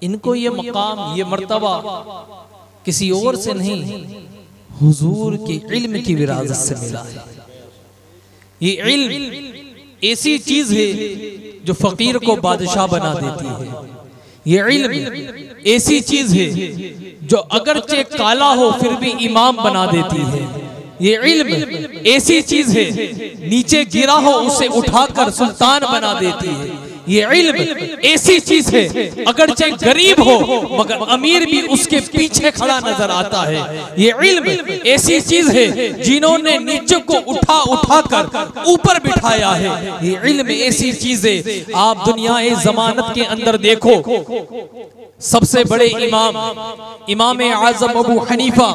इनको ये मकाम, ये मर्तबा किसी और से नहीं, हुजूर के इल्म की विरासत से मिला है। ये इल्म ऐसी चीज है जो फकीर को बादशाह बना देती है। ये इल्म ऐसी चीज है जो अगरचे काला हो फिर भी इमाम बना देती है। ये इल्म ऐसी चीज है नीचे गिरा हो उसे उठाकर सुल्तान बना देती है। ये इल्म ऐसी चीज है अगरचे गरीब हो मगर अमीर भी उसके पीछे खड़ा नजर आता है। ये इल्म ऐसी चीज है जिन्होंने नीचे को उठा उठाकर ऊपर बिठाया है। ये इल्म ऐसी चीज है, आप दुनियाए जमानत के अंदर देखो, सबसे बड़े इमाम आजम अबू हनीफा,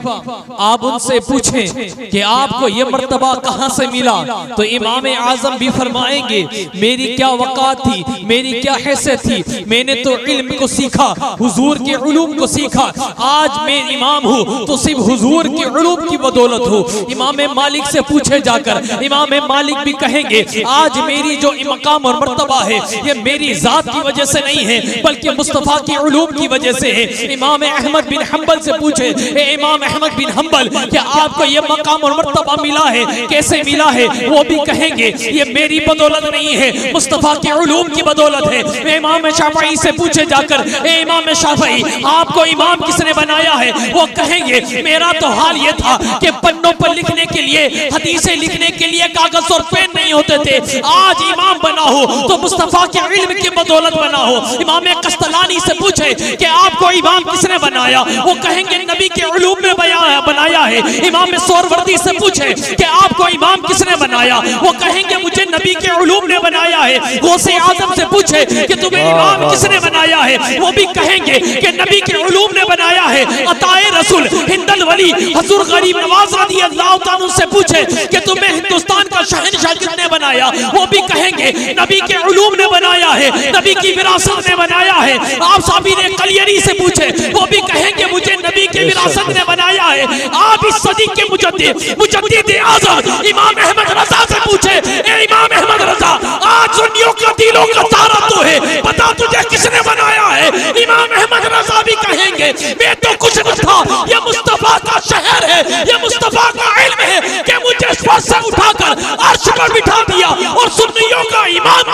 आप उनसे पूछें कि आपको ये मर्तबा कहां से मिला, तो इमाम आजम भी फरमाएंगे मेरी क्या वक़ात थी, मेरी क्या हैसियत थी, मैंने तो इल्म को सीखा, हुजूर के उलूम को सीखा। आज मैं इमाम हूँ तो सिर्फ हुजूर के उलूम की बदौलत हूँ। इमाम मालिक से पूछे जाकर, इमाम मालिक भी कहेंगे आज मेरी जो मकाम और मर्तबा है ये मेरी जात की वजह से नहीं है बल्कि मुस्तफा के उलूम की वजह से है। इमाम अहमद बिन हंबल से पूछे, इमाम अहमद बिन हंबल क्या आपको ये मकाम और मर्तबा मिला है, कैसे मिला है, वो भी कहेंगे ये मेरी बदौलत नहीं है मुस्तफा के उलूम की बदौलत है। इमाम शाफई से पूछे जाकर, इमाम शाफई आपको इमाम किसने बनाया है, वो कहेंगे मेरा तो हाल ये था कि पन्नों पर लिखने के लिए, हदीसें लिखने के लिए कागज और पेन नहीं होते थे, आज इमाम बना हो तो मुस्तफा के इल्म की बदौलत बना हो। इमाम कस्तलानी से पूछे कि आपको इमाम किसने बनाया, वो कहेंगे नबी के उलूम में बनाया है। इमाम सोरवर्दी से पूछे कि आपको इमाम किसने बनाया, वो कहेंगे मुझे नबी के उलूम ने बनाया है। गौसे आजम से पूछे कि तुम्हें इमाम किसने बनाया है, वो भी कहेंगे कि नबी के उलूम ने बनाया है। अताए रसूल हिंदल वली हुजूर गरीब नवाज रज़ी अल्लाह तआला से पूछे कि तुम्हें हिंदुस्तान का शहंशाह किसने बनाया, वो भी कहेंगे नबी के उलूम ने बनाया है, नबी की विरासत ने बनाया है। आप साबिर कलियरी से पूछे, वो भी कहेंगे मुझे नबी की विरासत ने बनाया है। आप इस सदी के मुजद्दिद आज़म इमाम अहमद रज़ा से पूछे, ए इमाम अहमद रज़ा आज सुन्नियों का दिलों का तारा तो है, बता तुझे किसने बनाया है। इमाम अहमद रज़ा भी कहेंगे मैं तो कुछ न था, ये मुस्तफा का शहर है, ये मुस्तफा का इल्म है कि मुझे स्पर्श से उठाकर अर्श पर बिठा दिया और सुन्नियों का इमाम।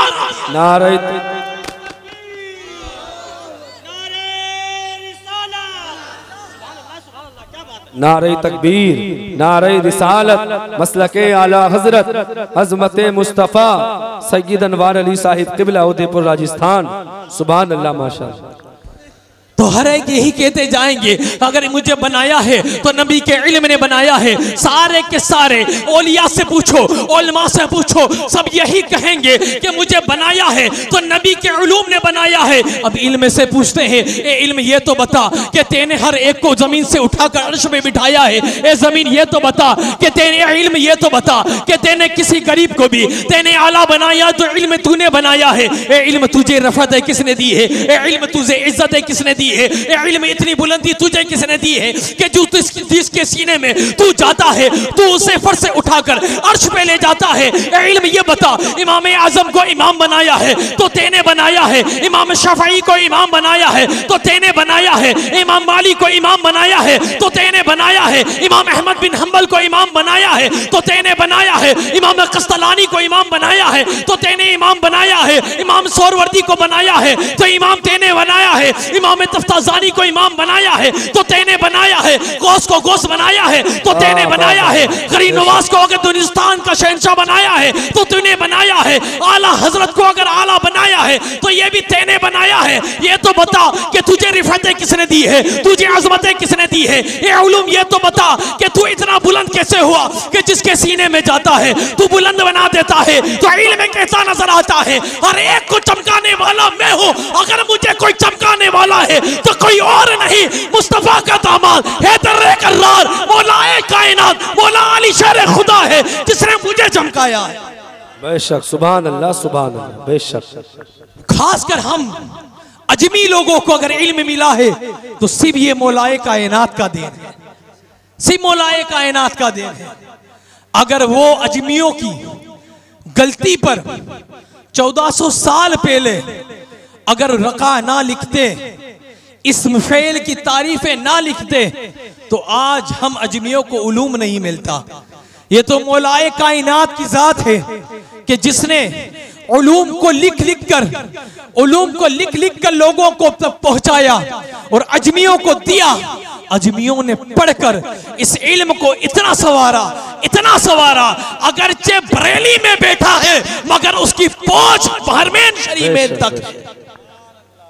नारे नारे तकबीर, नारे रिसालत, मसलके आला हजरत अजमत मुस्तफ़ा सैयद अनवार अली साहिब क़िबला उदयपुर राजस्थान। सुभान अल्लाह माशाअल्लाह। तो हर एक यही कहते जाएंगे अगर मुझे बनाया है तो नबी के इल्म ने बनाया है। सारे के सारे औलिया से पूछो, उलमा से पूछो, सब यही कहेंगे कि मुझे बनाया है तो नबी के उलूम ने बनाया है। अब इल्म से पूछते हैं, ए इल्म ये तो बता कि तेने हर एक को जमीन से उठाकर अर्श में बिठाया है। ए जमीन ये तो बता कि तेने इल्म ये तो बता कि तेने किसी गरीब को भी तेने आला बनाया तो इल्म तूने बनाया है। ए इल्म तुझे रफ़त किसने दी है, ए इल्म तुझे इज्जत किसने दी है, इल्म इतनी बुलंदी तुझे किसने दी है कि जो जिसके सीने में तू जाता है तू उसे फर से उठाकर अर्श पे ले जाता है। इल्म ये बता इमाम आजम को इमाम बनाया है तो तेने बनाया है, इमाम शाफई को इमाम बनाया है तो तेने बनाया है, इमाम मालिक को इमाम बनाया है तो तेने बनाया है, इमाम अहमद बिन हंबल को इमाम बनाया है तो तेने बनाया है, इमाम कस्तलानी को इमाम बनाया है तो तेने इमाम बनाया है, इमाम सोरवर्दी को बनाया है तो इमाम तेने बनाया है, इमाम तफ्ताज़ानी को इमाम बनाया है तो तेने बनाया है, गौस को गौस बनाया है तो तेने बनाया है, गरीब नवाज को अगर हिंदुस्तान का शहंशाह बनाया है तो तूने बनाया है, आला हजरत को अगर आला बनाया है तो ये भी तेने बनाया है। ये तो बता कि तुझे रिफतें किसने दी है, तुझे अजमतें किसने दी है। ये उलूम ये तो बता कि तू इतना बुलंद कैसे हुआ कि जिसके सीने में जाता है तू बुलंद बना देता है। तो इल्म में कैसा नजर आता है, हर एक को चमकाने वाला मैं हूँ, अगर मुझे कोई चमकाने वाला है तो कोई और नहीं, मुस्तफा का दामाद हैदर कर्रार मौलाए कायनात मौला अली शेर खुदा है जिसने मुझे चमकाया है। बेशक सुभान अल्लाह, सुभान अल्लाह। बेशक खासकर हम अजमी लोगों को अगर इल्म मिला है तो सिर्फ ये मौलाए कायनात का देन है, सिर्फ मौलाए कायनात का देन है। अगर वो अजमियों की गलती पर 1400 साल पहले अगर रका ना लिखते, इस्म फ़ेल की तारीफें ना लिखते तो आज हम अजमियों को उलूम नहीं मिलता। ये तो मौलाए कायनात की जात है कि जिसने उलूम को लिख लिख कर लोगों को तक पहुंचाया और अजमियों को दिया। अजमियों ने पढ़कर इस इल्म को इतना सवारा, अगरचे बरेली में बैठा है मगर उसकी पहुंच हरमैन शरीफ में तक है।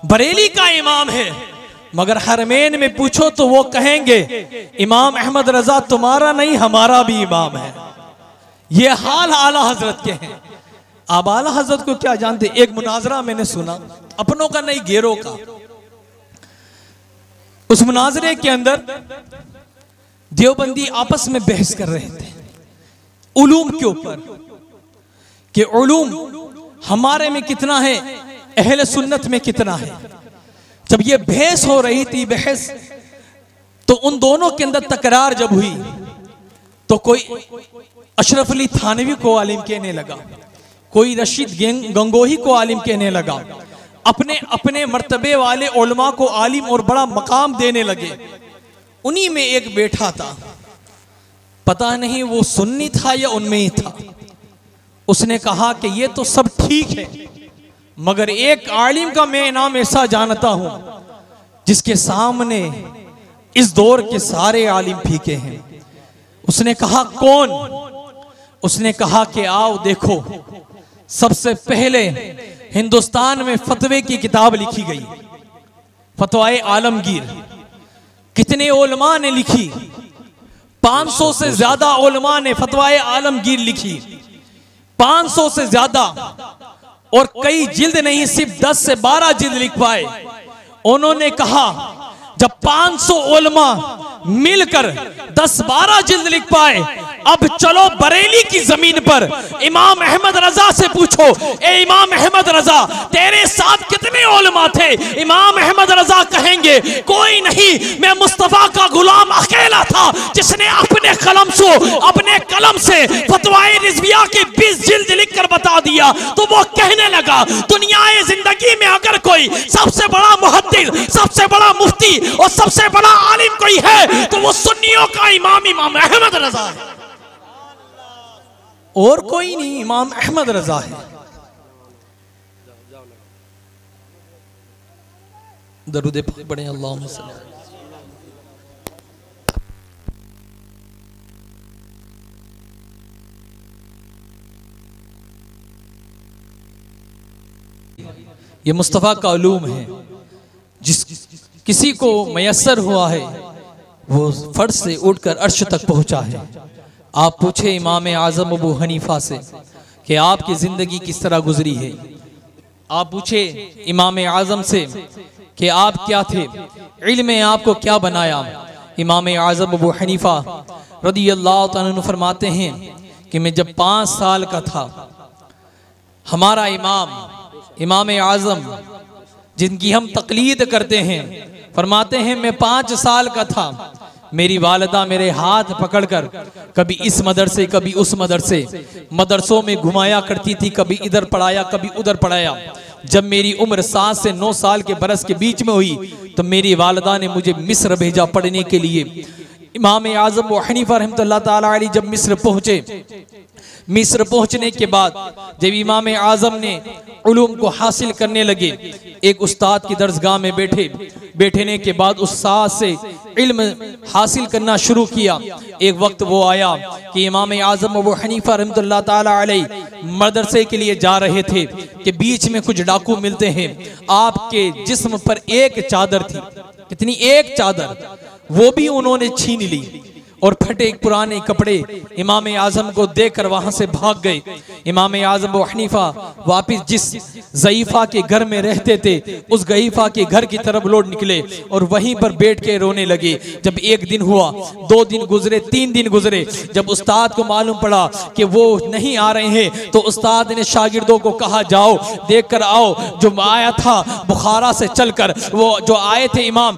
बरेली का इमाम है मगर हरमैन में पूछो तो वो कहेंगे इमाम अहमद रजा तुम्हारा नहीं हमारा भी इमाम है। ये हाल आला हजरत के हैं। आप आला हजरत को क्या जानते? एक मुनाजरा मैंने सुना, अपनों का नहीं गैरों का। उस मुनाजरे के अंदर देवबंदी आपस में बहस कर रहे थे उलूम के ऊपर कि उलूम हमारे में कितना है, अहले सुन्नत में कितना है। जब ये बहस हो रही थी तो उन दोनों के अंदर तकरार जब हुई तो कोई अशरफ अली थानवी को आलिम कहने लगा, कोई रशीद गंगोही को आलिम कहने लगा, अपने अपने मर्तबे वाले उलमा को आलिम और बड़ा मकाम देने लगे। उन्हीं में एक बैठा था, पता नहीं वो सुन्नी था या उनमें ही था। उसने कहा कि ये तो सब ठीक है मगर एक आलिम का मैं नाम ऐसा जानता हूं जिसके सामने इस दौर के सारे आलिम फीके हैं। उसने कहा कौन? उसने कहा कि आओ देखो, सबसे पहले हिंदुस्तान में फतवे की किताब लिखी गई, फतवाए आलमगीर। कितने उलमा ने लिखी? 500 से ज्यादा उलमा ने फतवाए आलमगीर लिखी, 500 से ज्यादा। और कई जिल्द नहीं, सिर्फ 10 से 12 जिल्द लिख पाए। उन्होंने कहा जब 500 उलमा मिलकर 10-12 जिल्द लिख पाए, अब चलो बरेली की जमीन पर इमाम अहमद रजा से पूछो, ए इमाम अहमद रजा तेरे साथ कितने उलमा थे? इमाम अहमद रजा कहेंगे कोई नहीं, मैं मुस्तफा का गुलाम अकेला था जिसने अपने कलम से फतवाए रिजविया की 20 जिल्द लिख कर बता दिया। तो वो कहने लगा दुनियाए जिंदगी में अगर कोई सबसे बड़ा मुहद्दिस, सबसे बड़ा मुफ्ती और सबसे बड़ा आलिम कोई है तो वो सुन्नियों का इमाम अहमद रजा है, और कोई नहीं, इमाम अहमद रजा है। दरूद पाक पढ़ें, अल्लाहुम्मा सल्ली। ये मुस्तफ़ा का उलूम है, जिस किसी को मयस्सर हुआ है वो फर्श से उठकर अर्श तक पहुंचा है। आप पूछे इमाम आज़म अबू हनीफा से कि आपकी ज़िंदगी किस तरह गुजरी है। आप पूछे इमाम आज़म से कि आप क्या थे, इल्म में आपको क्या बनाया। इमाम आज़म अबू हनीफा रदी अल्लाह तआला अन्हु फरमाते हैं कि मैं जब 5 साल का था, हमारा इमाम आज़म जिनकी हम तकलीद करते हैं, फरमाते हैं मैं 5 साल का था, मेरी वालिदा मेरे हाथ पकड़कर कभी इस मदरसे कभी उस मदरसों में घुमाया करती थी, कभी इधर पढ़ाया कभी उधर पढ़ाया। जब मेरी उम्र 7 से 9 साल के बरस के बीच में हुई तो मेरी वालिदा ने मुझे मिस्र भेजा पढ़ने के लिए। इमाम आज़म अबू हनीफा रहमतुल्लाह ताला अलैह जब मिस्र पहुंचे, मिस्र पहुंचने के बाद जब इमाम आज़म ने उलूम को हासिल करने लगे, एक उस्ताद की दरसगाह में बैठने के बाद उस उस्ताद से इल्म हासिल करना शुरू किया। एक वक्त वो आया कि इमाम आज़म अबू हनीफा रहमतुल्लाह ताला अलैह मदरसे के लिए जा रहे थे कि बीच में कुछ डाकू मिलते हैं। आपके जिस्म पर एक चादर थी, कितनी, एक चादर, वो भी उन्होंने छीन ली और फटे पुराने कपड़े इमाम आज़म को देकर वहां से भाग गए। इमाम आज़म अबू हनीफा वापिस जिस ज़ईफ़ा के घर में रहते थे उस ज़ईफ़ा के घर की तरफ लौट निकले और वहीं पर बैठ के रोने लगे। जब 1 दिन हुआ, 2 दिन गुजरे, 3 दिन गुजरे, जब उस्ताद को मालूम पड़ा कि वो नहीं आ रहे हैं तो उस्ताद ने शागिर्दों को कहा जाओ देख कर आओ, जो आया था बुखारा से चलकर, वो जो आए थे इमाम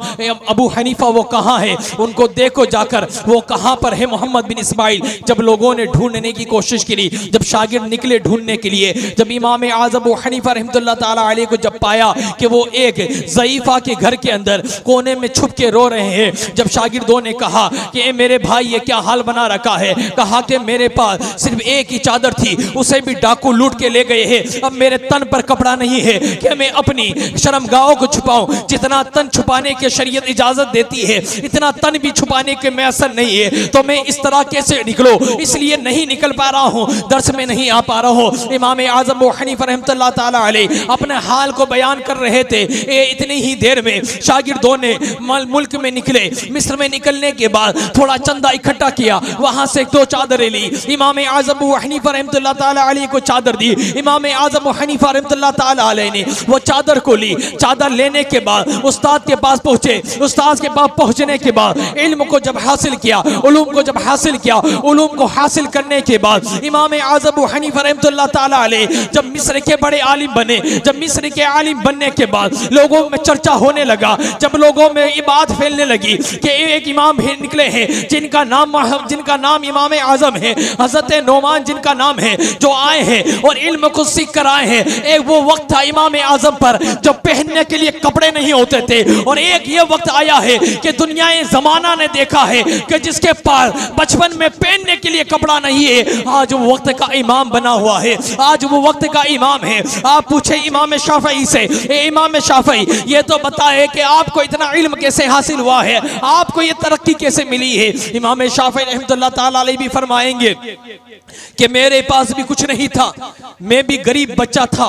अबू हनीफा वो कहाँ है, उनको देखो जाकर। वो कहां पर है मोहम्मद बिन इस्माइल। जब लोगों ने ढूंढने की कोशिश की, जब शागिर्द निकले ढूंढने के लिए, जब इमाम आज़म अबू हनीफा रहमतुल्लाह ताला अलैह को जब पाया कि वो एक ज़ईफ़ा के घर के अंदर कोने में छुप के रो रहे हैं, जब शागिर्दों ने कहा कि ए मेरे भाई ये क्या हाल बना रखा है, कहा कि मेरे पास सिर्फ एक ही चादर थी, उसे भी डाकू लूट के ले गए हैं, अब मेरे तन पर कपड़ा नहीं है कि मैं अपनी शर्मगाहों को छुपाऊं। जितना तन छुपाने की शरीयत इजाजत देती है इतना तन भी छुपाने के मैसर नहीं है, तो मैं इस तरह कैसे निकलो, इसलिए नहीं निकल पा रहा हूँ, दर्स में नहीं आ पा रहा हूँ। इमाम आज़म अबू हनीफा रहमतुल्लाह ताला अलैह अपने हाल को बयान कर रहे थे। इतनी ही देर में शागिर्दों ने मुल्क में निकले। मिस्र में निकलने के बाद थोड़ा चंदा इकट्ठा किया, वहां से 2 चादरें ली। इमाम आज़म अबू हनीफा रहमतुल्लाह ताला अलैह को चादर दी। इमाम आज़म अबू हनीफा रहमतुल्लाह ताला अलैह ने वो चादर को ली। चादर लेने के बाद उस्ताद के पास पहुंचे। उस्ताद के पास पहुंचने के बाद इल्म को जब हासिल किया, उलूम को जब हासिल किया, उलूम को हासिल करने के बाद इमाम आज़म अबू हनीफा रहमतुल्लाह ताला अलैह जब मिस्र के बड़े आलिम बने, जब मिस्र के आलिम बनने के बाद लोगों में चर्चा होने लगा, जब लोगों में ये बात फैलने लगी कि एक इमाम भी निकले हैं जिनका नाम इमाम आज़म है, हज़रत नोमान जिनका नाम है, जो आए हैं और इल्म को सीख कर आए हैं। एक वो वक्त था इमाम आज़म पर जब पहनने के लिए कपड़े नहीं होते थे, और एक ये वक्त आया है कि दुनिया ज़माना ने देखा है कि जिसके पास बचपन में पहनने के लिए कपड़ा नहीं है, आज वो वक्त का इमाम बना हुआ है, आज वो वक्त का इमाम है। आप पूछे इमाम शाफई से, इमाम शाफई ये तो बताए कि आपको इतना इल्म कैसे हासिल हुआ है, आपको ये तरक्की कैसे मिली है। इमाम शाफई रहमतुल्लाह ताला अलैह भी फरमाएंगे कि मेरे पास भी कुछ नहीं था, मैं भी गरीब बच्चा था,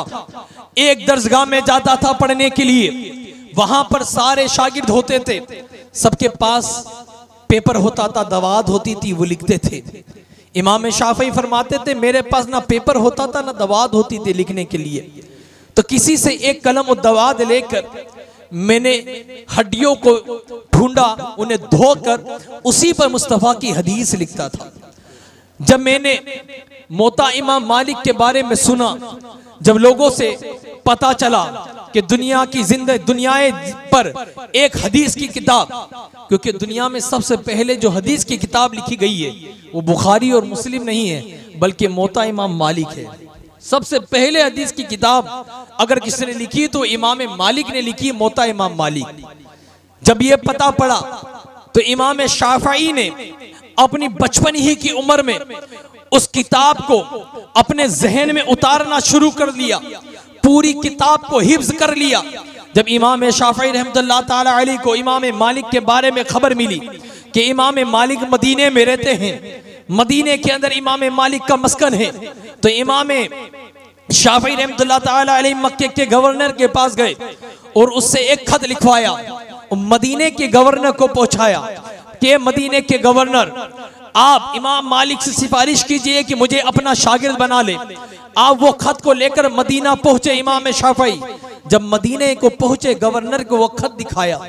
एक दरसगाह में जाता था पढ़ने के लिए, वहां पर सारे शागिर्द होते थे, सबके पास पेपर होता था, दवात होती थी, वो लिखते थे। इमाम शाफई फरमाते थे मेरे पास ना पेपर होता था ना दवात होती थी लिखने के लिए, तो किसी से एक कलम और दवात लेकर मैंने हड्डियों को ढूंढा, उन्हें धोकर उसी पर मुस्तफ़ा की हदीस लिखता था। जब मैंने मोता इमाम मालिक के बारे में सुना, जब लोगों से पता चला कि दुनिया पर एक हदीस की किताब, क्योंकि दुनिया में सबसे पहले जो हदीस की किताब लिखी गई है वो बुखारी और मुस्लिम नहीं है बल्कि मोता इमाम मालिक है। सबसे पहले हदीस की किताब अगर किसी ने लिखी तो इमाम मालिक ने लिखी, मोता इमाम मालिक। जब ये पता पड़ा तो इमाम शाफई ने अपनी बचपन ही की उम्र में उस किताब को अपने जहन में उतारना शुरू कर दिया, पूरी किताब को हिफ्ज कर लिया। जब इमाम शाफई रहमतुल्लाह ताला अलैह को इमाम मालिक के बारे में खबर मिली कि इमाम मालिक मदीने में रहते हैं, मदीने के अंदर इमाम मालिक का मस्कन है, तो इमाम शाफई रहमतुल्लाह ताला अलैह मक्के के गवर्नर के पास गए और उससे एक खत लिखवाया और मदीने के गवर्नर को पहुंचाया कि मदीने के गवर्नर, आप इमाम मालिक से सिफारिश कीजिए कि मुझे अपना शागिर्द बना ले। आप वो खत को लेकर मदीना पहुंचे इमाम शाफई। जब मदीने को पहुंचे गवर्नर को वो खत दिखाया।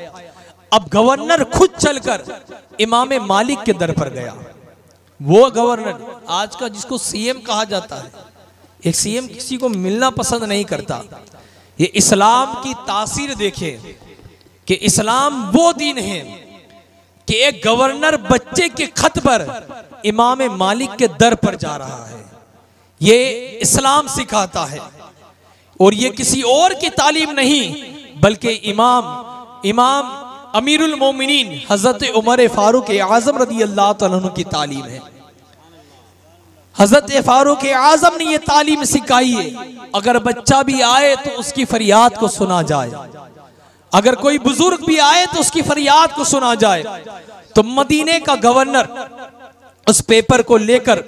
अब गवर्नर खुद चलकर इमाम मालिक के दर पर गया। वो गवर्नर आज का जिसको सीएम कहा जाता है, एक सीएम किसी को मिलना पसंद नहीं करता। ये इस्लाम की तासीर देखे कि इस्लाम वो दीन है कि एक गवर्नर बच्चे के खत पर इमाम मालिक के दर पर जा रहा है। ये इस्लाम सिखाता है और ये किसी और की तालीम नहीं बल्कि इमाम अमीरुल मोमिनीन हजरत उमर फारूक आजम रदी अल्लाह तआला अन्हु की तालीम है। हजरत फारूक आजम ने ये तालीम सिखाई है, अगर बच्चा भी आए तो उसकी फरियाद को सुना जाए, अगर कोई बुजुर्ग भी आए तो उसकी फरियाद को सुना जाए। तो मदीने का गवर्नर उस पेपर को लेकर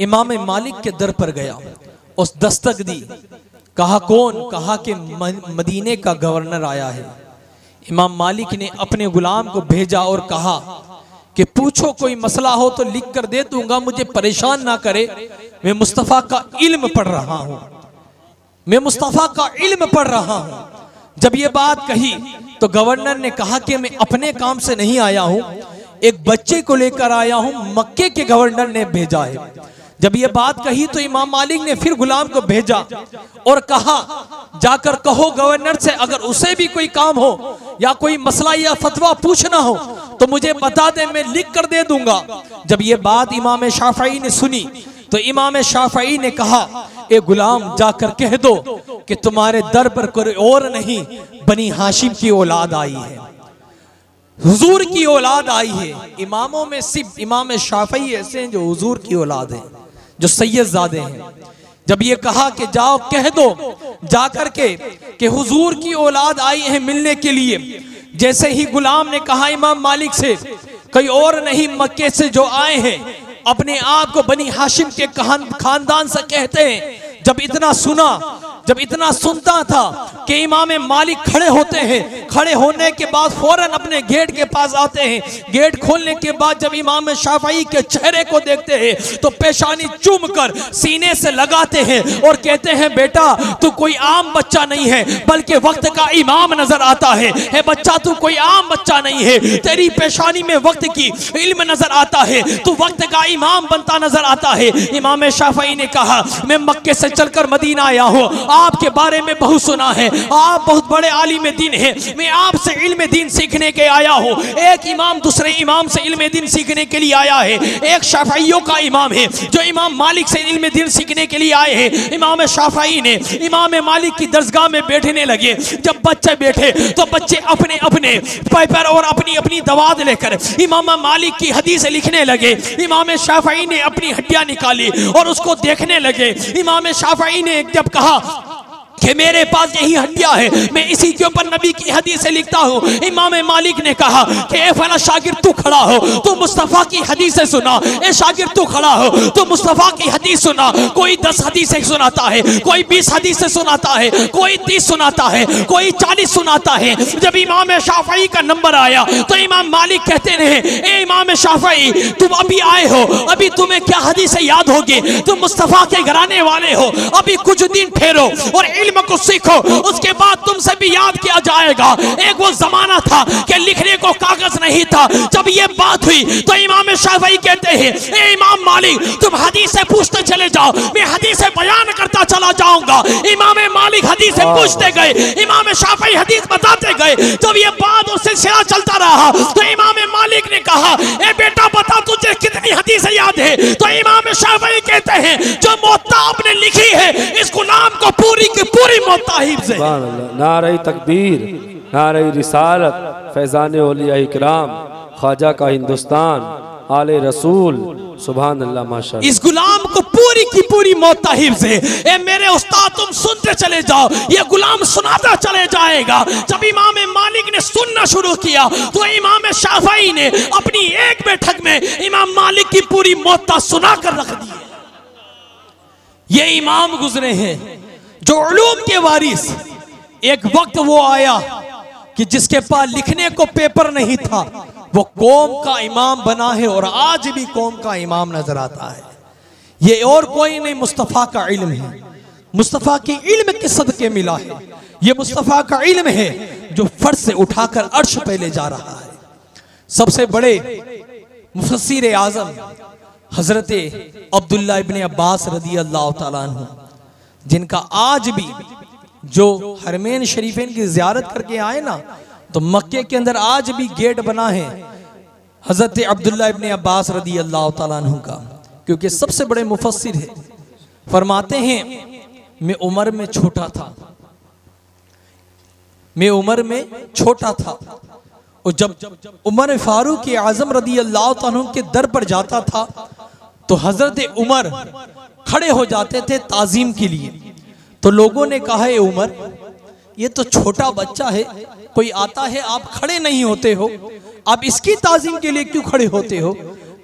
इमाम मालिक के दर पर गया, उस दस्तक दी, कहा कौन? कहा कि मदीने का गवर्नर आया है। इमाम मालिक ने अपने गुलाम को भेजा और कहा कि पूछो, कोई मसला हो तो लिख कर दे दूंगा, मुझे परेशान ना करे, मैं मुस्तफ़ा का इल्म पढ़ रहा हूं, मैं मुस्तफ़ा का इल्म पढ़ रहा हूं। जब ये बात कही तो गवर्नर ने कहा कि मैं अपने काम से नहीं आया हूं, एक बच्चे को लेकर आया हूं, मक्के के गवर्नर ने भेजा है। जब ये बात कही तो इमाम मालिक ने फिर गुलाम को भेजा और कहा जाकर कहो गवर्नर से, अगर उसे भी कोई काम हो या कोई मसला या फतवा पूछना हो तो मुझे बता दे, मैं लिख कर दे दूंगा। जब ये बात इमाम शाफई ने सुनी तो इमाम शाफई ने कहा, ए गुलाम जाकर कह दो कि तुम्हारे दर पर कोई और नहीं, बनी हाशिम की औलाद आई है, हुजूर की औलाद आई है। इमामों में सिर्फ इमाम शाफई ऐसे हैं जो हुजूर की औलाद हैं, जो सैयदजादे हैं। जब ये कहा कि जाओ कह दो जाकर के कि हुजूर की औलाद आई है मिलने के लिए, जैसे ही गुलाम ने कहा इमाम मालिक से, कोई और नहीं मक्के से जो आए हैं, अपने आप को बनी हाशिम के खानदान से कहते हैं। जब इतना सुनता था कि इमाम मालिक खड़े होते हैं, खड़े होने के बाद फौरन अपने गेट के पास आते हैं। गेट खोलने के बाद जब इमाम शाफई के चेहरे को देखते हैं तो पेशानी चूम कर सीने से लगाते हैं और कहते हैं, बेटा तू कोई आम बच्चा नहीं है, बल्कि वक्त का इमाम नजर आता है। हे बच्चा, तू कोई आम बच्चा नहीं है, तेरी पेशानी में वक्त की इल्म नजर आता है, तू वक्त का इमाम बनता नजर आता है। इमाम शाफई ने कहा, मैं मक्के से चलकर मदीना आया हूँ, आपके बारे में बहुत सुना है, आप बहुत बड़े आलिम दीन हैं, मैं आपसे इल्म दीन सीखने के आया हूँ। एक इमाम दूसरे इमाम से इल्म दीन सीखने के लिए आया है। एक शाफइयों का इमाम है जो इमाम मालिक से इल्म दीन सीखने के लिए आए हैं। इमाम शाफई ने इमाम मालिक की दरगाह में बैठने लगे। जब बच्चे बैठे तो बच्चे अपने अपने पेपर और अपनी अपनी दवात लेकर इमाम मालिक की हदीस लिखने लगे। इमाम शाफई ने अपनी हड्डियां निकाली और उसको देखने लगे। इमाम शाफई ने जब कहा कि मेरे पास यही हड्डियां है, मैं इसी के ऊपर नबी की हदीसें लिखता हूँ, इमाम मालिक ने कहा कि ए फला शागिर तू खड़ा हो, तू मुस्तफ़ा की हदीसें सुना। ए शागिर तू खड़ा हो, तू मुस्तफ़ा की हदीस सुना। कोई 10 हदीसें सुनाता है, कोई 20 हदीसें सुनाता है, कोई 30 सुनाता है, कोई 40 सुनाता है। जब इमाम शाफई का नंबर आया तो इमाम मालिक कहते रहे, ए इमाम शाफई तुम अभी आए हो, अभी तुम्हें क्या हदीसें याद होगी, तुम मुस्तफ़ा के घराने वाले हो, अभी कुछ दिन ठहरो और इल्म को सीखो, उसके बाद तुमसे भी याद किया जाएगा। एक वो जमाना था कि लिखने को कागज नहीं था। जब ये बात हुई तो इमाम शाफई कहते हैं, ए इमाम मालिक तुम हदीसें पूछते चले जाओ, मैं हदीसें बयान करता चला जाऊंगा। इमाम मालिक हदीसें पूछते गए, इमाम शाफई हदीस बताते गए। जब ये बात और सिलसिला चलता रहा तो इमाम मालिक ने कहा, ए बेटा बता तुझे कितनी हदीसें याद है। तो इमाम शाफई कहते हैं, जो मुअत्ता आपने लिखी है इस गुलाम को पूरी की पूरी मुअत्ता हिफ्ज़ है। नारे तकबीर, नारे रिसालत, फैज़ान औलिया इकराम, ख्वाजा का हिंदुस्तान, आले रसूल, सुभान अल्लाह माशाअल्लाह। इस गुलाम को पूरी की पूरी मुअत्ता हिफ्ज़ है। ए मेरे उस्ताद तुम सुनते चले जाओ, ये गुलाम सुनाता चले जाएगा। जब इमाम मालिक ने सुनना शुरू किया तो इमाम शाफई ने अपनी एक बैठक में इमाम मालिक की पूरी मुअत्ता सुना कर रख दी। ये इमाम गुजरे हैं जो उलूम के वारिस। एक वक्त वो आया कि जिसके पास लिखने को पेपर नहीं था, वो कौम का इमाम बना है और आज भी कौम का इमाम नजर आता है। ये और कोई नहीं, मुस्तफ़ा का इल्म है। मुस्तफ़ा की इल्म के सदके मिला है। ये मुस्तफ़ा का इल्म है जो फर्श से उठाकर अर्श पे ले जा रहा है। सबसे बड़े मुफस्सिर आज़म हजरत अब्दुल्ला इब्ने अब्बास रदी अल्लाह तआला अन्हु, जिनका आज भी जो हरमैन शरीफैन की ज़ियारत करके आए ना, तो मक्के के अंदर आज भी गेट बना है हजरत अब्दुल्ला इब्ने अब्बास रदी अल्लाह तआला अन्हु का, क्योंकि सबसे बड़े मुफस्सिर है। फरमाते हैं, मैं उम्र में छोटा था, मैं उम्र में छोटा था, और जब उमर फारूक आज़म रदी अल्लाह तआला अन्हु के दर पर जाता था तो हजरत उमर खड़े हो जाते थे ताजीम के लिए। तो लोगों ने कहा, है उमर ये तो छोटा बच्चा है, कोई आता है आप खड़े नहीं होते हो, आप इसकी ताजीम के लिए क्यों खड़े होते हो?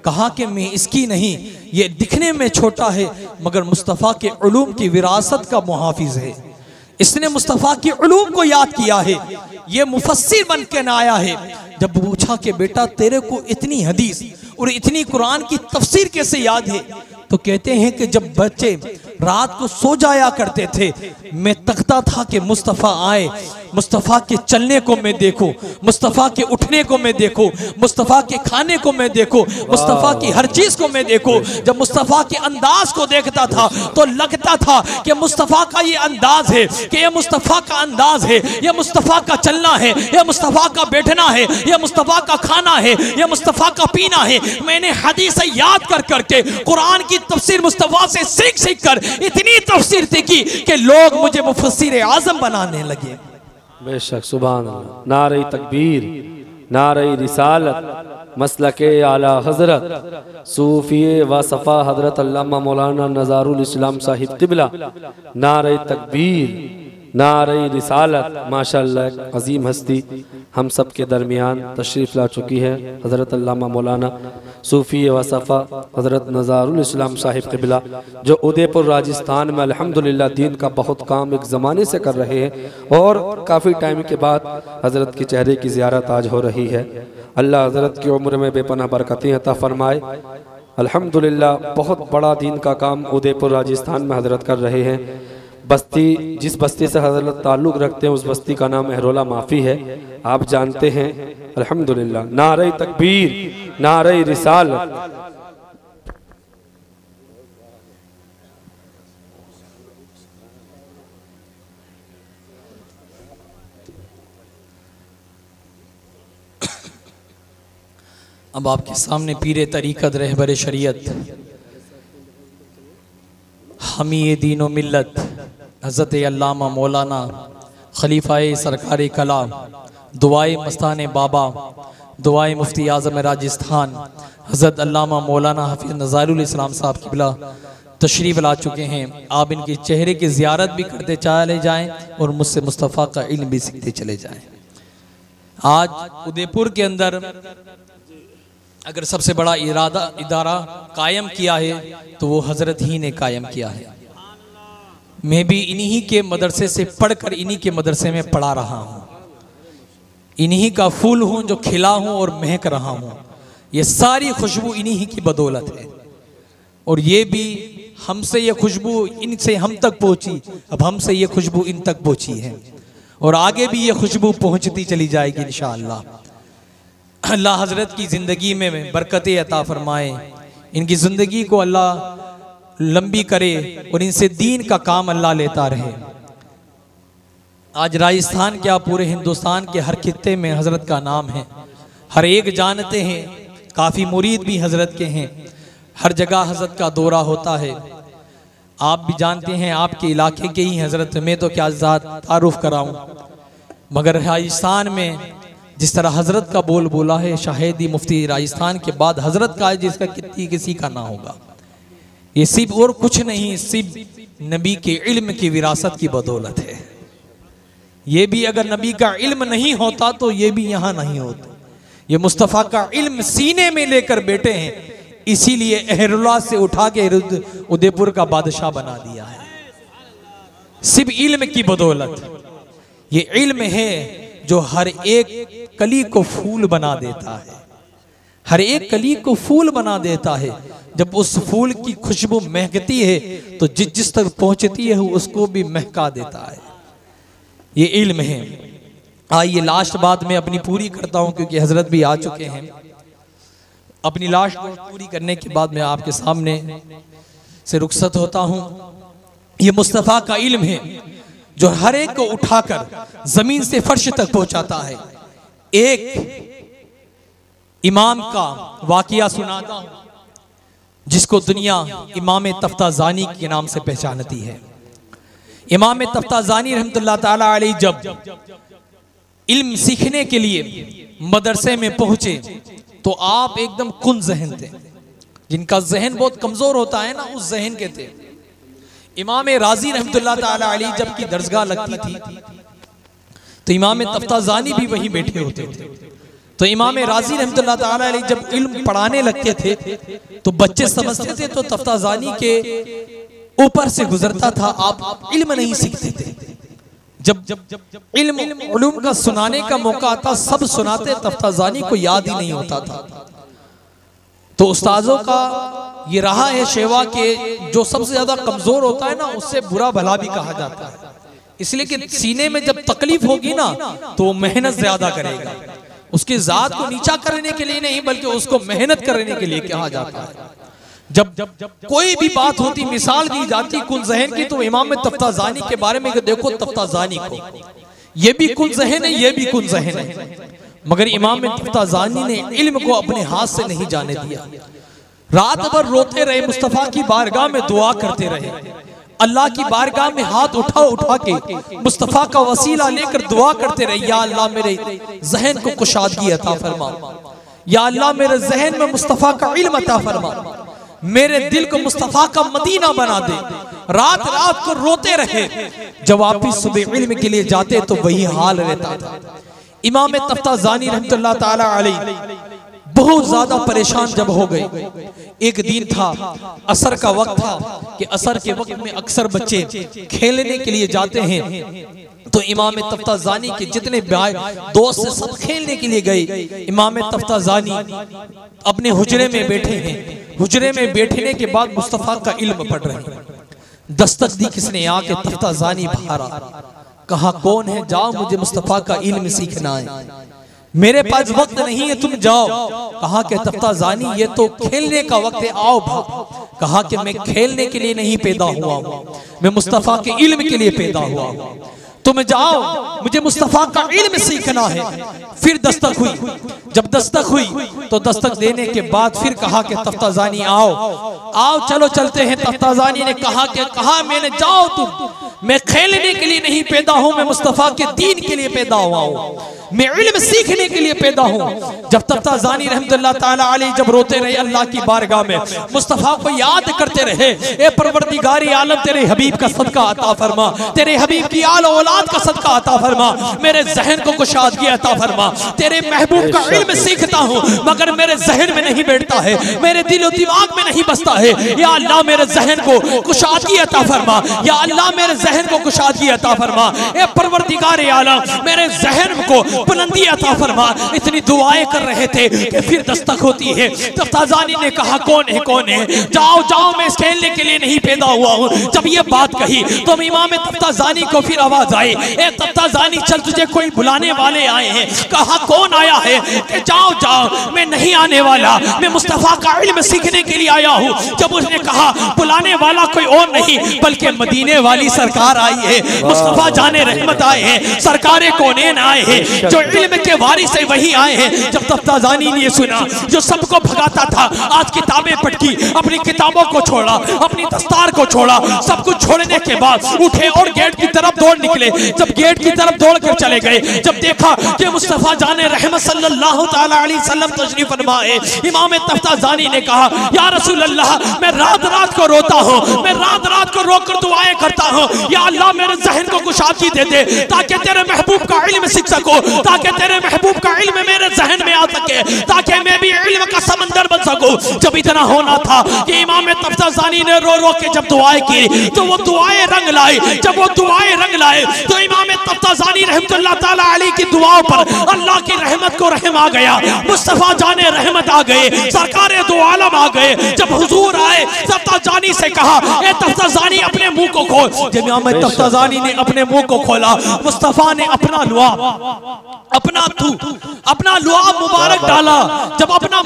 कहा कि मैं इसकी नहीं, ये दिखने में छोटा है मगर मुस्तफ़ा के उलूम की विरासत का मुहाफिज है। इसने मुस्तफ़ा के उलूम को याद किया है, ये मुफस्सिर बन के ना आया है। जब पूछा कि बेटा तेरे को इतनी हदीस और इतनी कुरान की तफसीर कैसे याद है, तो कहते हैं कि जब बच्चे रात को सो जाया करते थे। मैं तकता था कि मुस्तफ़ा आए, मुस्तफ़ा के चलने को मैं देखूं, मुस्तफ़ा के उठने को मैं देखूं, मुस्तफ़ा के खाने को मैं देखूं, मुस्तफ़ा की हर चीज़ को मैं देखूं। जब मुस्तफ़ा के अंदाज को देखता था तो लगता था कि मुस्तफ़ा का ये अंदाज है, कि ये मुस्तफ़ा का अंदाज है, ये मुस्तफ़ा का चलना है, ये मुस्तफ़ा का बैठना है, ये मुस्तफ़ा का खाना है, ये मुस्तफ़ा का पीना है। मैंने हदीस याद कर करके कुरान की तफसीर मुस्तफ़ा से सीख सीख कर इतनी तफसीर देखी कि लोग मुझे मुफस्सिर आज़म बनाने लगे। बेशक, सुभान अल्लाह। नारे तकबीर, नारे रिसालत, मसलके आला हजरत, सूफिये व सफ़ा हजरत अल्लामा मौलाना नज़ारुल इस्लाम साहिब क़िबला। नारे तकबीर, नारे रिसालत। माशाअल्लाह अजीम हस्ती हम सब के दरमियान तशरीफ़ ला चुकी है। हज़रत अल्लामा मौलाना सूफ़ी व सफ़ा हज़रत नज़ारुल इस्लाम साहिब क़िबला, जो उदयपुर राजस्थान में अल्हम्दुलिल्लाह दीन का बहुत काम एक ज़माने से कर रहे हैं और काफ़ी टाइम के बाद हज़रत के चेहरे की ज़ियारत आज हो रही है। अल्लाह हज़रत की उम्र में बेपनाह बरकतें अता फ़रमाए। अल्हम्दुलिल्लाह बहुत बड़ा दीन का काम उदयपुर राजस्थान में हज़रत कर रहे हैं। बस्ती, जिस बस्ती से हज़रत ताल्लुक़ रखते हैं उस बस्ती का नाम अहरोला माफ़ी है, आप जानते हैं। अल्हम्दुलिल्लाह। नारे तकबीर, नारे रिसालत। अब आपके सामने पीरे तरीक़त रहबर शरीयत हमी दीनो मिल्लत हज़रत अल्लामा मौलाना खलीफाए सरकार कला दुआए मस्तान बाबा दुआए मुफ्ती आज़म राजस्थान हज़रत अल्लामा मौलाना हफ़ीज़ नज़ारुल इस्लाम साहब क़िबला तशरीफ़ ला चुके हैं। आप इनके चेहरे की ज़ियारत भी करते चले जाएं और मुझसे मुस्तफ़ा का इल्म भी सीखते चले जाएं। आज उदयपुर के अंदर अगर सबसे बड़ा इदारा कायम किया है तो वो हज़रत ही ने कायम किया है। मैं भी इन्हीं के मदरसे से पढ़कर इन्हीं के मदरसे में पढ़ा रहा हूँ, इन्हीं का फूल हूँ जो खिला हूँ और महक रहा हूँ। ये सारी खुशबू इन्हीं की बदौलत है और ये भी हमसे ये खुशबू इनसे हम तक पहुँची, अब हमसे ये खुशबू इन तक पहुँची है और आगे भी ये खुशबू पहुँचती चली जाएगी इंशाअल्लाह। अल्लाह हज़रत की ज़िंदगी में बरकतें अता फरमाए, इनकी ज़िंदगी को अल्लाह लंबी करे और इनसे दीन का काम अल्लाह लेता रहे। आज राजस्थान क्या पूरे हिंदुस्तान के हर खित्ते में हज़रत का नाम है, हर एक जानते हैं, काफ़ी मुरीद भी हज़रत के हैं, हर जगह हज़रत का दौरा होता है। आप भी जानते हैं, आपके इलाके के ही हज़रत, मैं तो क्या तारुफ कराऊँ, मगर राजस्थान में जिस तरह हज़रत का बोल बोला है, शाहिदी मुफ्ती राजस्थान के बाद हज़रत का है जिसका किसी का ना होगा। ये सिर्फ और कुछ नहीं, सिर्फ नबी के इल्म की विरासत की बदौलत है। ये भी अगर नबी का इल्म नहीं होता तो ये भी यहाँ नहीं होता। ये मुस्तफ़ा का इल्म सीने में लेकर बैठे हैं, इसीलिए अहरुल्ला से उठा के उदयपुर का बादशाह बना दिया है, सिर्फ इल्म की बदौलत। ये इल्म है जो हर एक कली को फूल बना देता है, हर एक कली को फूल बना देता है। जब उस फूल की खुशबू महकती है तो जिस तक पहुंचती है उसको भी महका देता है। ये इल्म है। आइए लास्ट बात मैं अपनी पूरी करता हूं क्योंकि हजरत भी आ चुके हैं। अपनी लास्ट पूरी करने के बाद मैं आपके सामने से रुखसत होता हूं। ये मुस्तफ़ा का इल्म है जो हर एक को उठाकर जमीन से फर्श तक पहुंचाता है। एक इमाम का वाकिया सुनाता हूं जिसको दुनिया इमाम तफ्ताज़ानी के नाम से पहचानती है। इमाम तफ्ताज़ानी रहमतुल्लाह ताला अलैह जब इल्म सीखने के लिए मदरसे में पहुंचे तो आप एकदम कुन जहन थे। जिनका जहन बहुत कमजोर होता है ना, उस जहन के थे। इमाम राजी रहमतुल्लाह ताला अलैह जब की दरसगाह लगती थी तो इमाम तफ्ताज़ानी भी वहीं बैठे होते थे। तो इमाम राजी रहमतुल्लाह ताला अलैह जब इल्म पढ़ाने लगते थे तो बच्चे समझते थे तो तफ्ताज़ानी के ऊपर से गुजरता था, आप इल्म नहीं सीखते थे। जब इल्म उलूम का सुनाने का मौका आता सब सुनाते, तफ्ताज़ानी को याद ही नहीं होता था। तो उस्ताजों का ये रहा है शेवा के जो सबसे ज्यादा कमजोर होता है ना, उससे बुरा भला भी कहा जाता है। इसलिए कि सीने में जब तकलीफ होगी ना तो वो मेहनत ज्यादा करेगा। उसकी जात को नीचा करने के लिए नहीं, बल्कि उसको मेहनत करने के लिए कहा जाता है। जब कोई भी बात होती, मिसाल दी जाती कुल जहन की, तो इमाम तफ्ताजानी के बारे में देखो, तफ्ताजानी को ये भी कुल जहन है, ये भी कुल जहन है, मगर इमाम तफ्ताजानी ने इल्म को अपने हाथ से नहीं जाने दिया। रात भर रोते रहे, मुस्तफा की बारगाह में दुआ करते रहे, अल्लाह की बारगाह में हाथ उठा के मुस्तफा का वसीला लेकर दुआ करते रहे, या अल्लाह मेरे जहन को कुशादगी अता फरमा, या अल्लाह मेरे जहन में मुस्तफा का इल्म अता फरमा, मेरे दिल को मुस्तफा का मदीना बना दे। रात रात को रोते रहे। जब वापिस सुबह इल्म के लिए जाते तो वही हाल रहता था। इमाम तफ्ताजानी रहमतुल्लाह ताला अलैह बहुत ज्यादा परेशान जब हो गए, एक दिन था, असर का वक्त था कि असर के वक्त में अक्सर बच्चे खेलने के लिए जाते हैं, तो इमाम तफ्ताजानी के जितने दोस्त से सब खेलने के लिए गए। इमाम तफ्ताजानी अपने हुजरे में बैठे हैं, हुजरे में बैठने के बाद मुस्तफा का इल्म पढ़ रहे हैं। दस्तक दी किसने, आके तफ्ताजानी बाहर आ, कहा कौन है, जाओ मुझे मुस्तफा का इल्म सीखना है, मेरे पास वक्त नहीं है, तुम जाओ। कहा कि तफ्ताजानी ये तो खेलने का वक्त है, आओ भाग। कहा कि मैं खेलने के लिए नहीं पैदा हुआ हूं, मैं मुस्तफा के इल्म के लिए पैदा हुआ हूं, तुम जाओ, मुझे मुस्तफा का इल्म सीखना है। फिर दस्तक हुई, जब दस्तक हुई तो दस्तक देने के बाद फिर कहा कि तफ्ताजानी आओ, आओ चलो चलते हैं। तफ्ताजानी ने कहा मैंने, जाओ तुम, मैं खेलने के लिए नहीं पैदा हूं, मैं मुस्तफा के दीन के लिए पैदा हुआ हूं, मैं इल्म सीखने के लिए पैदा हूं। जब तफ्ताजानी रहमतुल्लाह ताला अलैह जब रोते रहे अल्लाह की बारगाह में, मुस्तफा को याद करते रहे, ए परवरदिगार आलम तेरे हबीब का सदका अता फरमा, तेरे हबीब की आल औलाद का सदका अता फरमा, मेरे जहन को कुशादगी अता फरमा, तेरे महबूब का इल्म सीखता हूं मगर मेरे जहन में नहीं बैठता है, मेरे दिल और दिमाग में नहीं बसता है, या अल्लाह मेरे जहन को कुशादगी अता फरमा, या अल्लाह मेरे जहन को कुशादगी अता फरमा, ए परवरदिगार आलम मेरे जहन को बुलंदी अता फरमा। इतनी दुआएं कर रहे थे कि फिर दस्तक होती है। तफ्ताजानी ने कहा कौन है, कौन है, जाओ जाओ, मैं खेलने के लिए नहीं पैदा हुआ हूं। जब ये बात कही तो इमाम तफ्ताजानी को फिर आवाज आई, ए तफ्ताजानी चल, तुझे कोई बुलाने वाले आए हैं। कहा कौन आया है, कि जाओ जाओ, मैं नहीं आने वाला, मैं मुस्तफा का इल्म सीखने के लिए आया हूं। जब उसने कहा बुलाने वाला कोई और नहीं बल्कि मदीने वाली सरकार आई है, मुस्तफा जाने रहमत आए हैं, सरकारे कौनैन आए हैं, जो इल्म के वारिस है वही आए हैं। जब तफ्ताजानी ने सुना, जो सबको भगाता था, आज किताबें पढ़ी, अपनी किताबों को छोड़ा, अपनी दस्तार को छोड़ा, सब कुछ छोड़ने के बाद उठे और गेट की तरफ दौड़ निकले। जब गेट की तरफ दौड़ कर चले गए, जब देखा कि मुस्तफा जाने रहमत सल्लल्लाहु ताला अलैहि वसल्लम तशरीफ फरमा है, इमाम तफ्ताजानी ने कहा, या रसूल अल्लाह, मैं रात रात को रोता हूँ, मैं रात रात को रोकर दुआएं करता हूँ, या अल्लाह मेरे जहन को कुशादगी दे दे ताकि तेरे महबूब का इल्म सीख सकूं, ताकि तेरे महबूब का इल्म मेरे जहन में आ सके, ताकि मैं भी इल्म का समंदर बन सकूं। जब इतना होना था कि इमाम तफ्ताजानी ने रो रो के जब दुआएं की तो वो दुआएं रंग लाई। जब वो दुआएं रंग लाए तो इमाम तफ्ताजानी रहमतुल्लाह ताला अलैह की दुआओं पर अल्लाह की रहमत को रहम आ गया, मुस्तफा जाने रहमत आ गए, सरकारे दो आलम आ गए। जब हुजूर आए, तफ्ताजानी से कहा, ए तफ्ताजानी अपने मुंह को खोल। जब इमाम तफ्ताजानी ने अपने मुंह को खोला, मुस्तफा ने अपना लुआब, अपना लुआब मुबारक डाला। जब अपना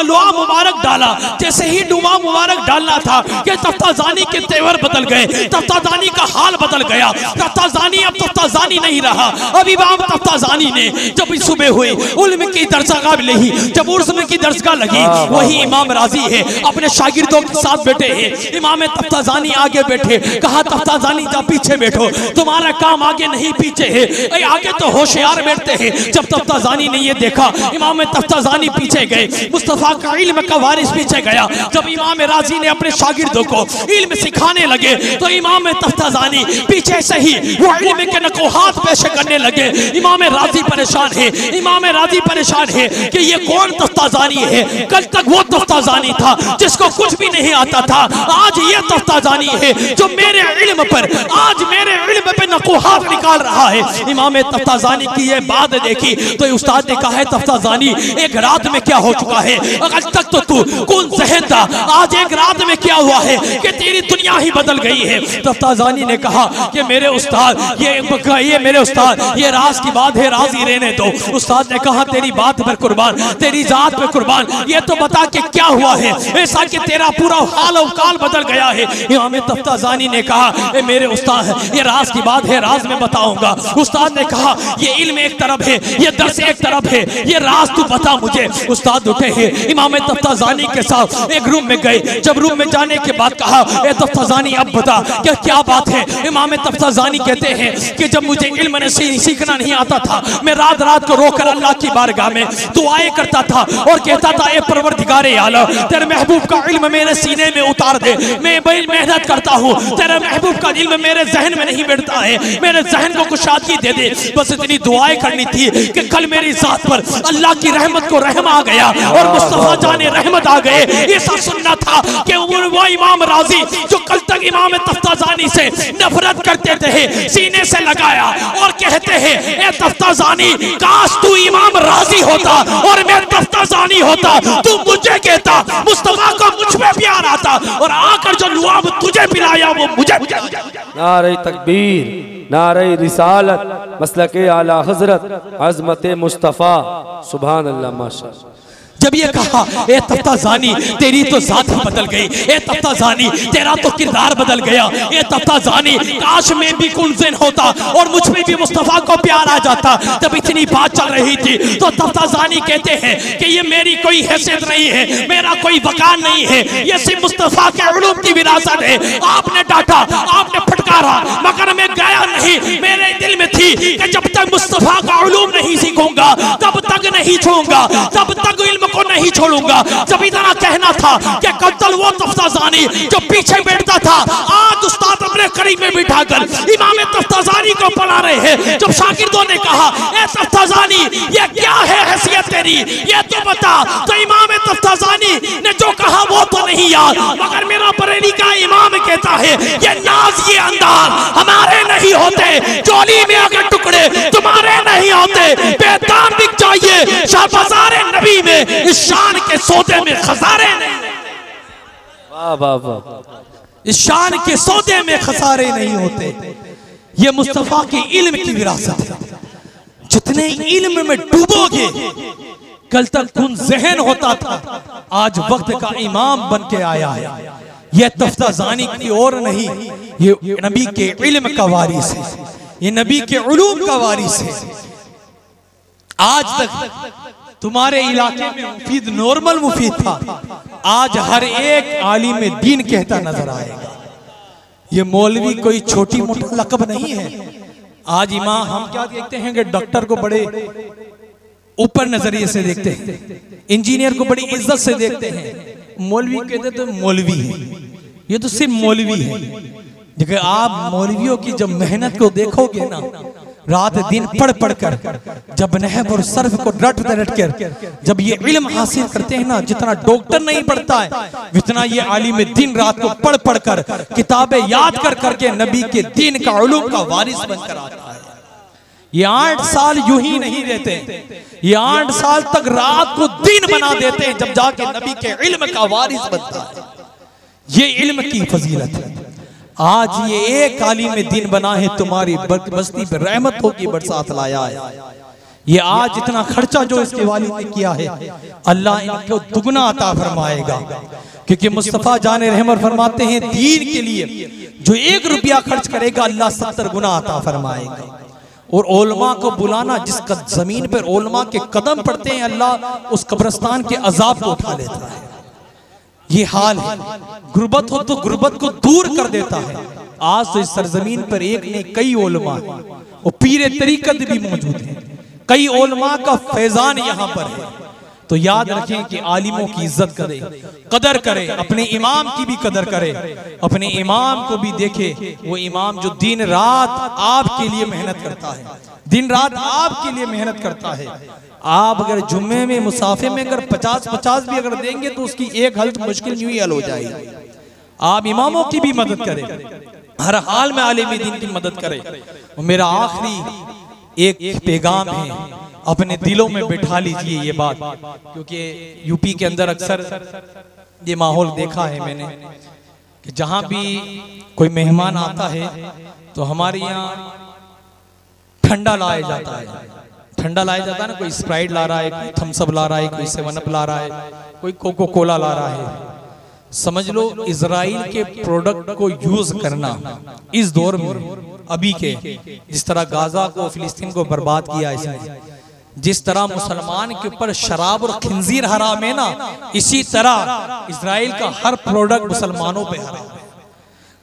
लुआब मुबारक डाला, जैसे ही लुआब मुबारक डालना था कि तफ्ताजानी के तेवर बदल गए, तफ्ताजानी का हाल बदल गया। तफ्ताजानी अब तफ्ताजानी नहीं रहा। अब इमाम तफ्ताजानी ने जब सुबह हुई, उल्म की दरसगाह लगी, जब उर्स की दरसगाह लगी, वही इमाम राजी है अपने शागिर्दों के साथ बैठे हैं। इमाम तफ्ताजानी आगे बैठे, कहा तफ्ताजानी जा पीछे बैठो, तुम्हारा काम आगे नहीं पीछे है, आगे तो होशियार बैठते हैं। जब तफ्ताजानी ने ये देखा, इमाम तफ्ताजानी पीछे गए, मुस्तफा का इल्म का वारिस पीछे गया। जब इमाम राजी ने अपने शागिर्दों को इल्म सिखाने लगे तो इमाम तफ्ताजानी पीछे से ही वो इल्म के नकोहात पेश करने लगे। इमाम राजी परेशान है, इमाम राजी परेशान है कि ये कौन तफ्ताजानी है। कल तक वो तफ्ताजानी था जिसको कुछ भी नहीं आता था, आज ये तफ्ताजानी है जो मेरे इल्म पर, आज मेरे इल्म पे नकोहात निकाल रहा है। इमाम तफ्ताजानी की ये बात देखी तो उस्ताद ने कहा है तफ्ताजानी एक रात में क्या हो चुका है। अगर तक तो तू कौन जहन था, आज एक रात में क्या हुआ है कि तेरी दुनिया ही बदल गई है। तफ्ताजानी ने कहा कि मेरे उस्ताद ये मेरे उस्ताद ये राज की बात है, राज ही रहने दो। उस्ताद ने कहा तेरी बात पर कुर्बान, तेरी जात पर कुर्बान, ये तो बता कि क्या हुआ है ऐसा कि तेरा पूरा हाल और काल बदल गया है। इमाम तफ्ताजानी ने कहा मेरे उस्ताद ये राज की बात है, राज में बताऊंगा। उस्ताद ने कहा ये इल्म एक तरफ है, ये दर्स एक तरफ है, ये राज तू बता मुझे। उस्ताद उठे हैं, इमाम तफ्ताजानी के साथ एक रूम में गए। जब रूम में जाने के बाद कहा ए तफ्ताजानी अब बता क्या क्या बात है। इमाम तफ्ताजानी कहते हैं कि जब मुझे इल्म सीखना नहीं आता था, मैं रात रात को रोकर अल्लाह की बारगाह में दुआएं करता था और कहता था ए परवरदिगारे आला तेरे महबूब का इल्म मेरे सीने में उतार दे। मैं बड़ी मेहनत करता हूँ, तेरे महबूब का इल्म मेरे जहन में नहीं बैठता है, मेरे जहन को कुशादगी दे दे। बस इतनी दुआएं करनी थी कि कल मेरी जात पर अल्लाह की रहमत को रहम आ गया और मुस्तफा जाने रहमत आ गए। ऐसा सुनना था कि वो इमाम राजी जो कल तक इमाम तफ्ताजानी से नफरत करते थे सीने से लगाया और कहते हैं ए तफ्ताजानी काश तू इमाम राजी होता और मैं तफ्ताजानी होता, तू मुझे कहता मुस्तफा को मुझ में प्यार आता और आकर जो लुआब तुझे पिलाया वो मुझे। नारे तकबीर, नारे रिसालत, मसलके आला हजरत, अज़मत मुस्तफ़ा, सुभान अल्लाह, माशाअल्लाह। जब ये कहा ए तफ्ताजानी तेरी तो जात ही बदल गई, ए तफ्ताजानी तेरा तो किरदार बदल गया, ए तफ्ताजानी काश मैं भी कुंज़न होता और मुझ में भी मुस्तफ़ा को प्यार आ जाता। जब इतनी बात चल रही थी तो तफ्ताजानी कहते हैं कि ये मेरी कोई हैसियत नहीं है, मेरा कोई वकार नहीं है, ये सिर्फ मुस्तफ़ा के उलूम की विरासत है। आपने डांटा, आपने फटकारा, मगर मैं गया नहीं। मेरे दिल में थी कि जब तक मुस्तफ़ा का उलूम नहीं सीखूंगा तब तक नहीं छोड़ूंगा, तब तक इल्म को नहीं छोड़ूंगा। जब इतना कहना था कि कत्ल वो तफ्ताजानी जो पीछे बैठता था, आज उस्ताद अपने करीब में बिठाकर इमाम तफ्ताजानी को पढ़ा रहे हैं। जब शागिर्दों ने कहा ए तफ्ताजानी ये क्या है हैसियत तेरी, ये तो बता, तो इमाम तफ्ताजानी ने जो कहा वो तो नहीं याद, मगर मेरा बरेली का इमाम कहता है ये नाज ये अंदाज हमारे नहीं होते, चोली में अगर टुकड़े तुम्हारे नहीं होते, बेदाम बिक जाइए शाहबाज़ारे नबी में, इस शान के सौदे में खसारे नहीं। वाह वाह वाह, इस शान के सौदे में खसारे नहीं होते। ये मुस्तफा की इल्म की विरासत है। जितने इल्म में डूबोगे, कल तक कुन जहन होता था, आज वक्त का इमाम बन के आया है। ये तफ्ताजानी की और नहीं, ये नबी के इल्म का वारिस है, ये नबी के उलूम का वारिस है। आज तक तुम्हारे इलाके में मुफीद नॉर्मल मुफीद था, आज हर एक आलिम दीन कहता नजर आएगा। ये मौलवी कोई छोटी मोटा लकब नहीं है। आज इमाम हम क्या देखते हैं कि डॉक्टर को बड़े ऊपर नजरिए से देखते हैं, इंजीनियर को बड़ी इज्जत से देखते हैं, मौलवी कहते तो मौलवी है, ये तो सिर्फ मौलवी है। देखिए आप मौलवियों की जब मेहनत को देखोगे ना, रात दिन पढ़ पढ़ कर जब नहब और सर्फ को रट कर जब ये इल्म हासिल करते हैं ना, जितना डॉक्टर नहीं पढ़ता है जितना ये आलिम दिन रात को पढ़ पढ़ कर किताबें याद कर करके नबी के दीन का उलूम का वारिस बनकर आता है। ये 8 साल यूं ही नहीं रहते, ये 8 साल तक रात को दिन बना देते हैं, जब जाके नबी के इल्म का वारिस बनता है। ये इल्म की फजीलत है। आज ये एक आलिम दिन बना है, तुम्हारी बस्ती पे रहमत होगी बरसात लाया है। ये आज इतना खर्चा जो इसके वालिद ने किया है, अल्लाह इनको दुगना अता फरमाएगा, क्योंकि मुस्तफ़ा जाने रहमत फरमाते हैं दीन के लिए जो 1 रुपया खर्च करेगा अल्लाह 70 गुना अता फरमाएगा। और ओलमा को बुलाना, जिसका जमीन पर ओलमा के कदम पड़ते हैं, अल्लाह उस कब्रिस्तान के अजाब को उठा लेता है। ये हाल है। गुर्बत हो तो गुर्बत को दूर कर देता है। आज तो इस सरजमीन पर एक ने कई ओलमा और पीरे तरीकत भी मौजूद हैं, कई ओलमा का फैजान यहाँ पर है। तो याद रखें कि आलिमों की इज्जत करें, कदर करें, अपने इमाम की भी कदर करें, अपने इमाम को भी देखे। वो इमाम जो दिन रात आपके लिए मेहनत करता है, दिन रात आपके लिए मेहनत करता है। आप अगर जुम्मे में मुसाफे में अगर 50-50 भी अगर देंगे तो उसकी एक हल मुश्किल यूं ही हल हो जाएगी। आप इमामों की भी मदद करें, हर हाल में आलिम दीन की मदद करें। और मेरा आखिरी एक पैगाम है, अपने दिलों में बिठा लीजिए ये बात, क्योंकि यूपी के अंदर अक्सर ये माहौल देखा है मैंने कि जहां भी कोई मेहमान आता है तो हमारे यहाँ ठंडा लाया जाता है। ठंडा लाया जाता है ना, कोई स्प्राइट ला रहा है, कोई थम्स अप ला रहा है, कोई 7 अप ला रहा है, कोई कोको कोला ला रहा है। समझ लो इजराइल के प्रोडक्ट को यूज करना इस दौर में अभी के, जिस तरह गाजा को फिलिस्तीन को बर्बाद किया इसने, जिस तरह मुसलमान के ऊपर शराब और खिंजीर हराम है ना, इसी तरह इजराइल का हर प्रोडक्ट मुसलमानों पे हराम है।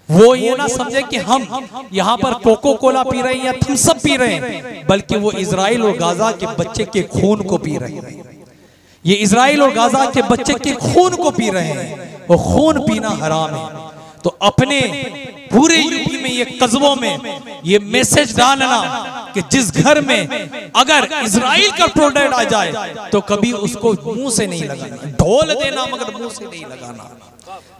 वो ये ना समझे कि हम यहाँ पर कोको कोला पी रहे हैं या थम्स अप पी रहे हैं, बल्कि वो इजराइल और गाजा के बच्चे के खून को पी रहे हैं। ये इजराइल और गाजा के बच्चे के खून को पी रहे हैं, वो खून पीना हराम है। तो अपने पूरे यूपी में ये कस्बों में ये मैसेज डालना कि जिस घर में अगर इजराइल का प्रोडक्ट आ जाए तो कभी उसको मुंह से नहीं लगाना, ढोल देना मगर मुंह से नहीं लगाना,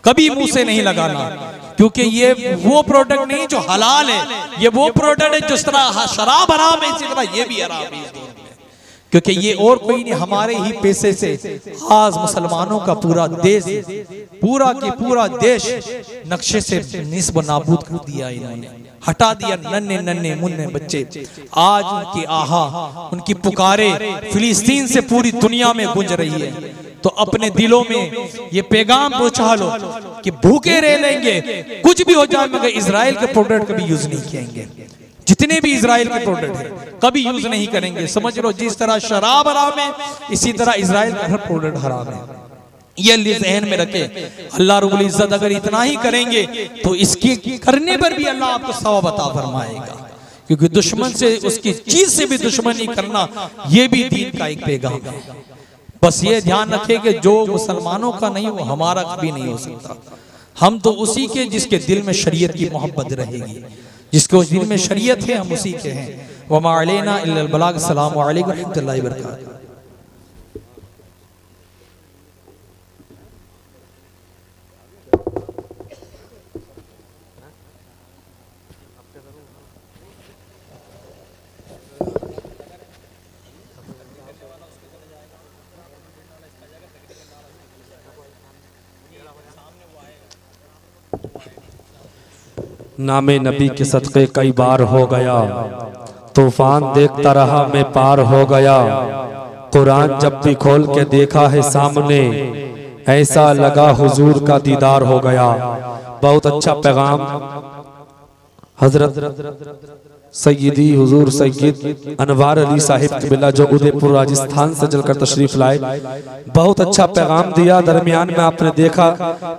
कभी मुंह से नहीं लगाना, क्योंकि ये वो प्रोडक्ट नहीं जो हलाल है, ये वो प्रोडक्ट है जिस तरह शराब हराम है इसी तरह ये भी हराम है, क्योंकि ये और कोई नहीं, हमारे ही पैसे से आज मुसलमानों का पूरा देश, पूरा के पूरा देश नक्शे से निस्ब नाबूद कर दिया इन्होंने, हटा दिया। नन्हे नन्हे मुन्ने बच्चे आज उनकी आहा, उनकी पुकारे फिलिस्तीन से पूरी दुनिया में गूंज रही है। तो अपने दिलों में ये पैगाम पहुंचा लो कि भूखे रह लेंगे, कुछ भी हो जाए, मगर इजराइल के प्रोडक्ट कभी यूज नहीं किएंगे। जितने भी इजराइल के प्रोडक्ट है कभी यूज नहीं करेंगे। समझ लो जिस तरह शराब हराम है इसी तरह इजराइल का हर प्रोडक्ट हराम है। ये ज़हन में रखे। अल्लाह रब्बुल इज्जत अगर इतना ही करेंगे तो इसके करने पर भी अल्लाह आपको सवाब अता फरमाएगा, क्योंकि दुश्मन से, उसकी चीज से भी दुश्मनी करना ये भी दीन का एक पैगाम है। बस ये ध्यान रखे कि जो मुसलमानों का नहीं वो हमारा कभी नहीं हो सकता। हम तो उसी के जिसके दिल में शरीयत की मोहब्बत रहेगी, जिसको दिल में शरीयत है हम उसी के हैं। वमा अलैना इल्लल बलाग। अस्सलामु अलैकुम व रहमतुल्लाहि व बरकातहू। नामे नबी के सदक़े कई बार हो गया, तूफान देखता रहा मैं पार हो गया। कुरान जब भी खोल के देखा है सामने, ऐसा लगा हुजूर का दीदार हो गया। बहुत अच्छा पैगाम हजरत सैयदी हुजूर सैयद अनवार अली साहिब क़िबला जो उदयपुर राजस्थान से चलकर तशरीफ लाए, बहुत अच्छा पैगाम दिया। दरमियान में आपने देखा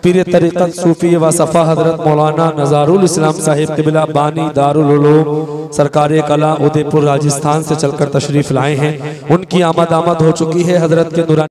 पीर तरीक़त सूफी व सफ़ा हजरत मौलाना नज़ारुल इस्लाम साहिब क़िबला बानी दारुल उलूम सरकार कला उदयपुर राजस्थान से चलकर तशरीफ लाए हैं। उनकी आमद हो चुकी है। हजरत के